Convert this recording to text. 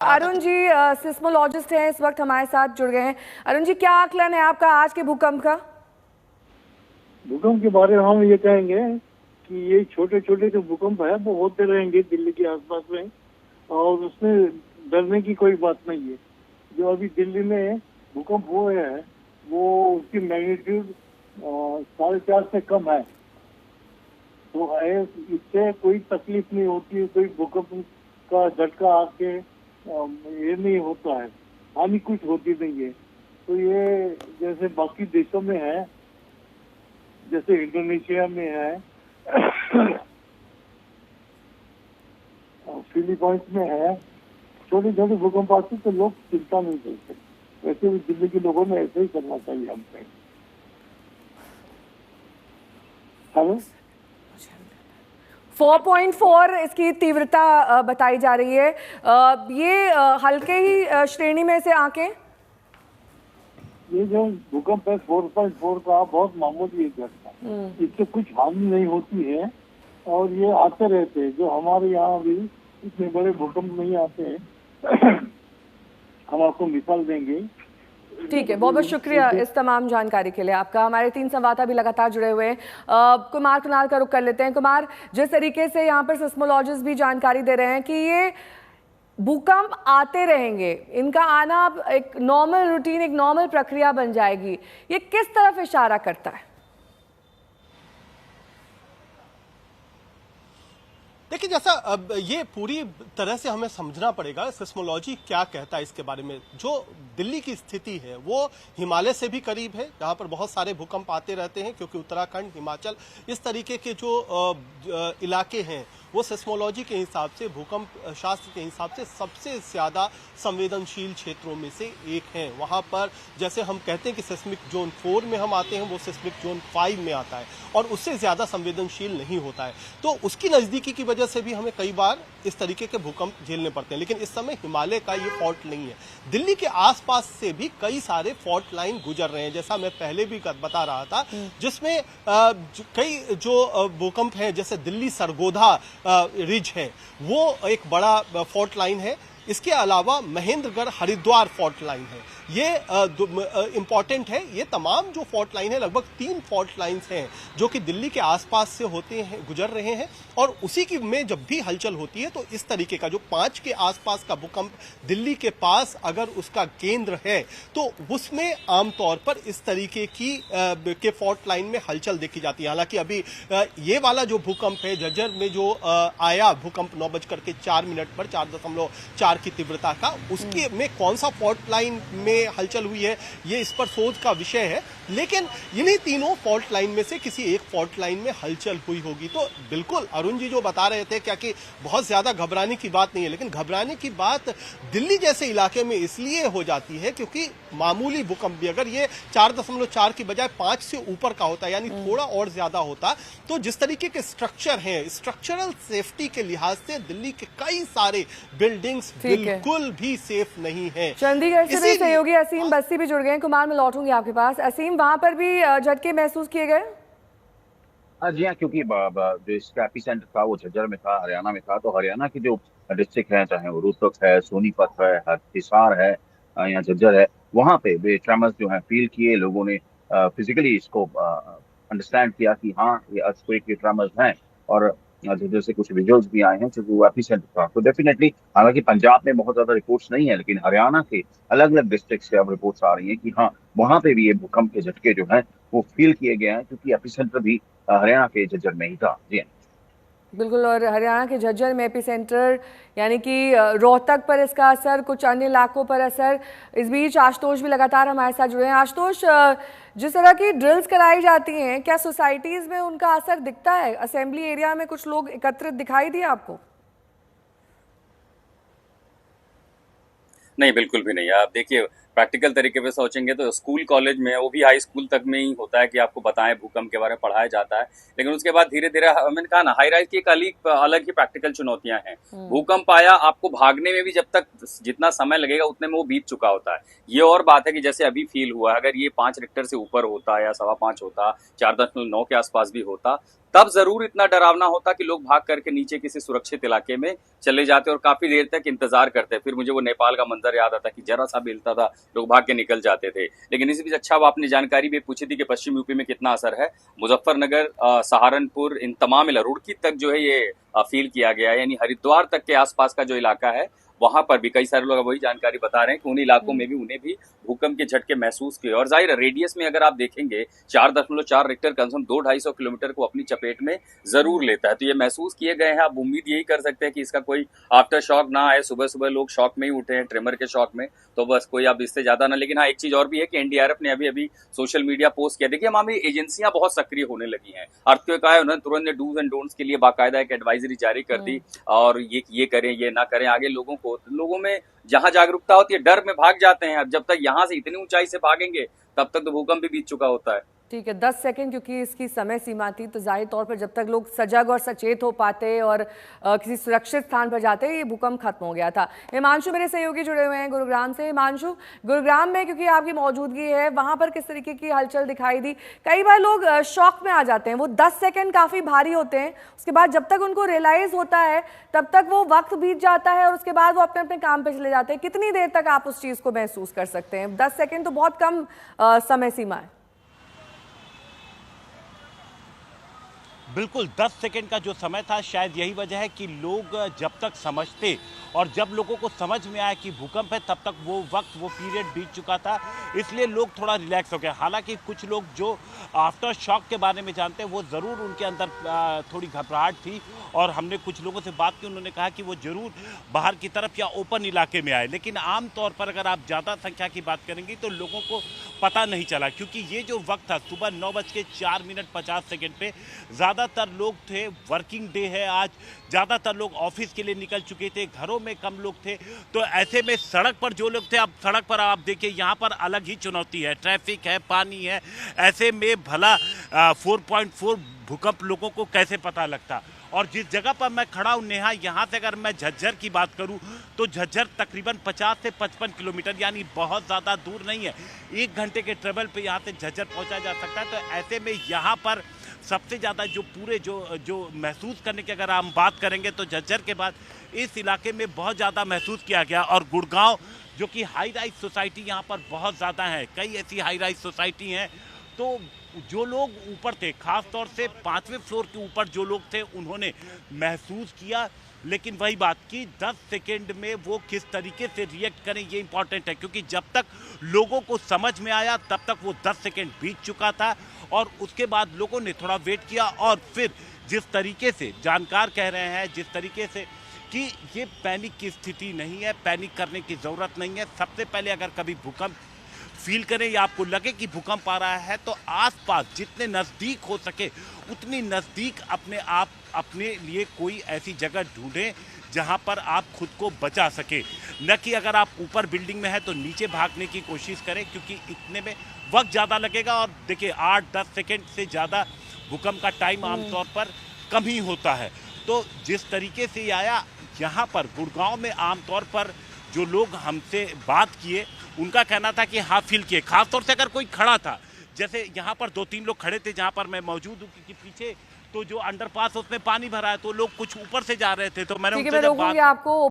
Arun ji seismologist हैं, इस वक्त हमारे साथ जुड़ गए हैं। अरुण जी, क्या आकलन है आपका आज के भूकंप का? भूकंप के बारे में हम ये कहेंगे कि ये छोटे छोटे जो भूकंप है वो होते रहेंगे दिल्ली के आसपास में, और उसमें डरने की कोई बात नहीं है। जो अभी दिल्ली में भूकंप हुए हैं वो उसकी मैग्नीट्यूड 4.5 से कम है, तो इससे कोई तकलीफ नहीं होती, कोई भूकंप का झटका आके ये नहीं होता है, हानि कुछ होती नहीं है। तो ये जैसे बाकी देशों में है, जैसे इंडोनेशिया में है, फिलीपींस में है, छोटे छोटे भूकंप आते तो लोग चिंता नहीं करते। वैसे भी दिल्ली के लोगों ने ऐसे ही करना चाहिए हमसे। हेलो, 4.4 इसकी तीव्रता बताई जा रही है। ये हल्के ही श्रेणी में से आंकें। ये जो भूकंप है 4.4 का बहुत मामूली है झटका, इससे कुछ हानि नहीं होती है और ये आते रहते हैं। जो हमारे यहाँ भी इतने बड़े भूकंप नहीं आते हैं। हम आपको मिसाल देंगे। ठीक है, बहुत बहुत शुक्रिया इस तमाम जानकारी के लिए आपका। हमारे 3 संवाददाता भी लगातार जुड़े हुए हैं। कुमार कुणाल का रुख कर लेते हैं। कुमार, जिस तरीके से यहाँ पर सिस्मोलॉजिस्ट भी जानकारी दे रहे हैं कि ये भूकंप आते रहेंगे, इनका आना एक नॉर्मल रूटीन, एक नॉर्मल प्रक्रिया बन जाएगी, ये किस तरफ इशारा करता है? देखिए, जैसा अब ये पूरी तरह से हमें समझना पड़ेगा सिस्मोलॉजी क्या कहता है इसके बारे में। जो दिल्ली की स्थिति है वो हिमालय से भी करीब है, जहां पर बहुत सारे भूकंप आते रहते हैं, क्योंकि उत्तराखंड, हिमाचल, इस तरीके के जो इलाके हैं वो सिस्मोलॉजी के हिसाब से, भूकंप शास्त्र के हिसाब से सबसे ज्यादा संवेदनशील क्षेत्रों में से एक है। वहां पर जैसे हम कहते हैं कि सिस्मिक जोन 4 में हम आते हैं, वो सिस्मिक जोन 5 में आता है और उससे ज्यादा संवेदनशील नहीं होता है। तो उसकी नजदीकी की वजह से भी हमें कई बार इस तरीके के भूकंप झेलने पड़ते हैं। लेकिन इस समय हिमालय का ये फॉल्ट नहीं है, दिल्ली के आसपास से भी कई सारे फॉल्ट लाइन गुजर रहे हैं, जैसा मैं पहले भी बता रहा था, जिसमें कई जो भूकंप हैं, जैसे दिल्ली सरगोधा रिज है, वो एक बड़ा फॉल्ट लाइन है। इसके अलावा महेंद्रगढ़ हरिद्वार फॉल्ट लाइन है, ये इंपॉर्टेंट है। ये तमाम जो फॉल्ट लाइन है, लगभग 3 फॉल्ट लाइंस हैं जो कि दिल्ली के आसपास से होते हैं, गुजर रहे हैं, और उसी की में जब भी हलचल होती है तो इस तरीके का जो 5 के आसपास का भूकंप दिल्ली के पास अगर उसका केंद्र है तो उसमें आमतौर पर इस तरीके की के फॉल्ट लाइन में हलचल देखी जाती है। हालांकि अभी ये वाला जो भूकंप है झज्जर में जो आया भूकंप 9:04 पर 4.4 की तीव्रता का, उसके में कौन सा फॉल्ट लाइन में हलचल हुई है ये इस पर शोध का विषय है। लेकिन इन्हीं तीनों फॉल्ट लाइन में से किसी एक फॉल्ट लाइन में हलचल हुई होगी। तो बिल्कुल अरुण जी जो बता रहे थे क्या कि बहुत ज्यादा घबराने की बात नहीं है, लेकिन घबराने की बात दिल्ली जैसे इलाके में इसलिए हो जाती है क्योंकि मामूली भूकंप भी अगर ये 4.4 की बजाय 5 से ऊपर का होता, यानी थोड़ा और ज्यादा होता, तो जिस तरीके के स्ट्रक्चर हैं, स्ट्रक्चरल सेफ्टी के लिहाज से दिल्ली के कई सारे बिल्डिंग्स बिल्कुल भी सेफ नहीं है। चंडीगढ़ से भी सहयोगी असीम बस्ती भी जुड़ गए हैं। कुमार, मैं लौटूंगी आपके पास। असीम, वहां पर भी झटके महसूस किए गए? जी हाँ, क्योंकि जो इसका एपिसेंटर था वो झज्जर में था, हरियाणा में था। तो हरियाणा की जो डिस्ट्रिक्ट है, चाहे वो रोहतक है, सोनीपत है, हिसार है या झज्जर है, वहाँ पे वे ट्रेमर्स जो है फील किए लोगों ने, फिजिकली इसको अंडरस्टैंड किया कि हाँ ये अर्थक्वेक के ट्रेमर्स हैं। और झज्जर से कुछ विजुअल्स भी आए हैं क्योंकि वो एपिसेंटर था। तो डेफिनेटली, हालांकि पंजाब में बहुत ज्यादा रिपोर्ट्स नहीं है, लेकिन हरियाणा के अलग अलग डिस्ट्रिक्ट से अब रिपोर्ट्स आ रही हैं कि हाँ वहाँ पे भी ये भूकंप के झटके जो है वो फील किए गए हैं, क्योंकि एपिसेंटर भी हरियाणा के झज्जर में ही था। जी बिल्कुल, और हरियाणा के झज्जर में एपिसेंटर यानी कि रोहतक पर इसका असर, कुछ अन्य इलाकों पर असर। इस बीच आशुतोष भी लगातार हमारे साथ जुड़े हैं। आशुतोष, जिस तरह की ड्रिल्स कराई जाती हैं, क्या सोसाइटीज में उनका असर दिखता है? असेंबली एरिया में कुछ लोग एकत्रित दिखाई दिए आपको? नहीं, बिल्कुल भी नहीं। आप देखिए, प्रैक्टिकल तरीके पे सोचेंगे तो स्कूल कॉलेज में, वो भी हाई स्कूल तक में ही होता है कि आपको बताएं, भूकंप के बारे में पढ़ाया जाता है। लेकिन उसके बाद धीरे धीरे, मैंने कहा ना, हाई राइज की एक अलग ही प्रैक्टिकल चुनौतियां हैं। भूकंप आया, आपको भागने में भी जब तक जितना समय लगेगा उतने में वो बीत चुका होता है। ये और बात है कि जैसे अभी फील हुआ, अगर ये 5 रिक्टर से ऊपर होता या 5.25 होता, 4.9 के आसपास भी होता, तब जरूर इतना डरावना होता कि लोग भाग करके नीचे किसी सुरक्षित इलाके में चले जाते और काफी देर तक इंतजार करते। फिर मुझे वो नेपाल का मंजर याद आता कि जरा सा भी हिलता था लोग भाग के निकल जाते थे। लेकिन इसी बीच अच्छा आपने जानकारी भी पूछी थी कि पश्चिम यूपी में कितना असर है। मुजफ्फरनगर, सहारनपुर, इन तमाम रुड़की तक जो है ये फील किया गया है, यानी हरिद्वार तक के आसपास का जो इलाका है वहां पर भी कई सारे लोग वही जानकारी बता रहे हैं कि उन इलाकों में भी उन्हें भी भूकंप के झटके महसूस किए। और जाहिर रेडियस में अगर आप देखेंगे 4.4 रिक्टर कम 200-250 किलोमीटर को अपनी चपेट में जरूर लेता है, तो ये महसूस किए गए हैं। आप उम्मीद यही कर सकते हैं कि इसका कोई आफ्टर शॉक ना आए। सुबह सुबह लोग शॉक में ही उठे हैं, ट्रेमर के शॉक में, तो बस कोई अब इससे ज्यादा ना। लेकिन हाँ, एक चीज और भी है कि एनडीआरएफ ने अभी सोशल मीडिया पोस्ट किया। देखिए हमारी एजेंसियां बहुत सक्रिय होने लगी हैं। अर्थक्वेक आए, उन्होंने तुरंत डूज एंड डोंट्स के लिए बाकायदा एक एडवाइजरी जारी कर दी और ये करें, ये ना करें। आगे लोगों में जहां जागरूकता होती है डर में भाग जाते हैं। अब जब तक यहां से इतनी ऊंचाई से भागेंगे तब तक तो भूकंप भी बीत चुका होता है। ठीक है, 10 सेकंड क्योंकि इसकी समय सीमा थी, तो जाहिर तौर पर जब तक लोग सजग और सचेत हो पाते और किसी सुरक्षित स्थान पर जाते, ये भूकंप खत्म हो गया था। हिमांशु मेरे सहयोगी जुड़े हुए हैं गुरुग्राम से। हिमांशु, गुरुग्राम में क्योंकि आपकी मौजूदगी है, वहां पर किस तरीके की हलचल दिखाई दी? कई बार लोग शॉक में आ जाते हैं, वो 10 सेकेंड काफी भारी होते हैं, उसके बाद जब तक उनको रियलाइज होता है तब तक वो वक्त बीत जाता है और उसके बाद वो अपने अपने काम पे चले जाते हैं। कितनी देर तक आप उस चीज को महसूस कर सकते हैं? 10 सेकेंड तो बहुत कम समय सीमा है। बिल्कुल 10 सेकंड का जो समय था, शायद यही वजह है कि लोग जब तक समझते और जब लोगों को समझ में आया कि भूकंप है तब तक वो वक्त, वो पीरियड बीत चुका था, इसलिए लोग थोड़ा रिलैक्स हो गए। हालांकि कुछ लोग जो आफ्टर शॉक के बारे में जानते हैं वो ज़रूर उनके अंदर थोड़ी घबराहट थी और हमने कुछ लोगों से बात की, उन्होंने कहा कि वो ज़रूर बाहर की तरफ या ओपन इलाके में आए। लेकिन आम तौर पर अगर आप ज़्यादा संख्या की बात करेंगे तो लोगों को पता नहीं चला, क्योंकि ये जो वक्त था सुबह 9:04 पे ज़्यादातर लोग थे, वर्किंग डे है आज, ज़्यादातर लोग ऑफिस के लिए निकल चुके थे, घरों में कम लोग थे। तो ऐसे में सड़क पर जो लोग थे, अब सड़क पर आप देखिए यहाँ पर अलग ही चुनौती है, ट्रैफिक है, पानी है। ऐसे में भला 4.4 भूकंप लोगों को कैसे पता लगता। और जिस जगह पर मैं खड़ा हूँ नेहा, यहाँ से अगर मैं झज्जर की बात करूँ तो झज्जर तकरीबन 50 से 55 किलोमीटर, यानी बहुत ज़्यादा दूर नहीं है। 1 घंटे के ट्रेवल पे यहाँ से झज्जर पहुँचा जा सकता है। तो ऐसे में यहाँ पर सबसे ज़्यादा जो पूरे जो महसूस करने की अगर हम बात करेंगे तो झज्जर के बाद इस इलाके में बहुत ज़्यादा महसूस किया गया। और गुड़गांव जो कि हाई राइज सोसाइटी यहाँ पर बहुत ज़्यादा है, कई ऐसी हाई राइज सोसाइटी हैं, तो जो लोग ऊपर थे, खास तौर से 5वें फ्लोर के ऊपर जो लोग थे, उन्होंने महसूस किया। लेकिन वही बात कि 10 सेकेंड में वो किस तरीके से रिएक्ट करें ये इंपॉर्टेंट है, क्योंकि जब तक लोगों को समझ में आया तब तक वो 10 सेकेंड बीत चुका था और उसके बाद लोगों ने थोड़ा वेट किया। और फिर जिस तरीके से जानकार कह रहे हैं, जिस तरीके से कि ये पैनिक की स्थिति नहीं है, पैनिक करने की ज़रूरत नहीं है। सबसे पहले अगर कभी भूकंप फील करें या आपको लगे कि भूकंप आ रहा है तो आसपास जितने नज़दीक हो सके उतनी नज़दीक अपने लिए कोई ऐसी जगह ढूंढें जहां पर आप खुद को बचा सके। न कि अगर आप ऊपर बिल्डिंग में हैं तो नीचे भागने की कोशिश करें, क्योंकि इतने में वक्त ज़्यादा लगेगा। और देखिए 8-10 सेकेंड से ज़्यादा भूकंप का टाइम आमतौर पर कम ही होता है। तो जिस तरीके से आया यहाँ पर गुड़गांव में, आमतौर पर जो लोग हमसे बात किए उनका कहना था कि हाँ फील किए। खासतौर से अगर कोई खड़ा था, जैसे यहाँ पर 2-3 लोग खड़े थे जहाँ पर मैं मौजूद हूँ, क्योंकि पीछे तो जो अंडरपास उसमें पानी भरा है तो लोग कुछ ऊपर से जा रहे थे, तो मैंने उनसे जब बात आपको